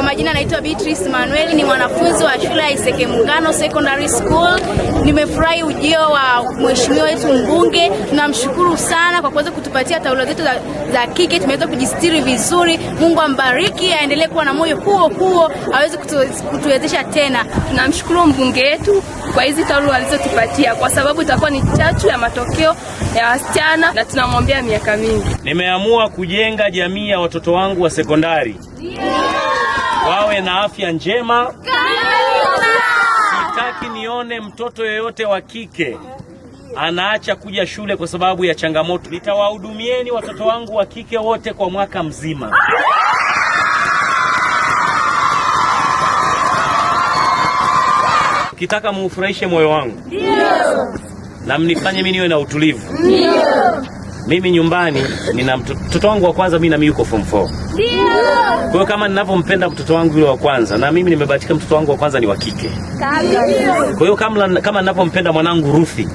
Kwa majina naitwa Beatrice Manuel, ni mwanafunzi wa shule ya Iseke Muungano Secondary School. Nimefurahi ujio wa mheshimiwa wetu mbunge. Tunamshukuru sana kwa kuweza kutupatia taulo zetu za kike. Tumeweza kujistiri vizuri. Mungu ambariki, aendelee kuwa na moyo huo aweze kutuwezesha tena. Tunamshukuru mbunge wetu kwa hizi taulo alizotupatia, kwa sababu itakuwa ni chachu ya matokeo ya wasichana, na tunamwombea miaka mingi. Nimeamua kujenga jamii ya watoto wangu wa sekondari wawe na afya njema. Sitaki nione mtoto yeyote wa kike anaacha kuja shule kwa sababu ya changamoto. Nitawahudumieni watoto wangu wa kike wote kwa mwaka mzima. Ukitaka muufurahishe moyo wangu, na mnifanye mimi niwe na utulivu. Mimi nyumbani nina mtoto wangu wa kwanza, mimi na mimi yuko form 4. Kwa hiyo kama ninavyompenda mtoto wangu yule wa kwanza, na mimi nimebahatika mtoto wangu wa kwanza ni wa kike. Kwa hiyo kama ninavyompenda mwanangu Ruthi,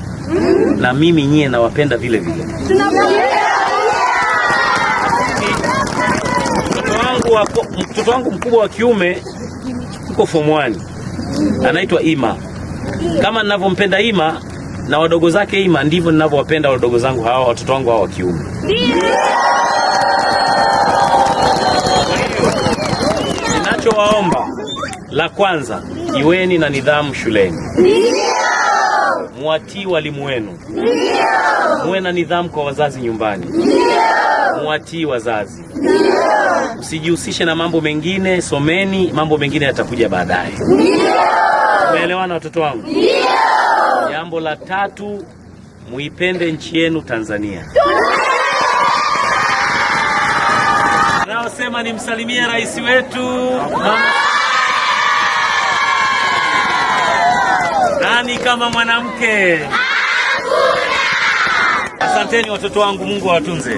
na mimi nyie nawapenda vile vile. Mtoto wangu mkubwa wa kiume yuko form 1. Anaitwa Ima. Kama ninavyompenda Ima na wadogo zake Ima, ndivyo ninavyowapenda wadogo zangu hawa, watoto wangu hawa wa kiume. Ninachowaomba, la kwanza, iweni na nidhamu shuleni. Muwatii walimu wenu. Muwe na nidhamu kwa wazazi nyumbani. Muwatii wazazi. Usijihusishe na mambo mengine, someni, mambo mengine yatakuja baadaye. Umeelewana watoto wangu? Jambo la tatu, muipende nchi yenu Tanzania. Naosema nimsalimie rais wetu. Nani kama mwanamke? Asanteni watoto wangu, Mungu awatunze.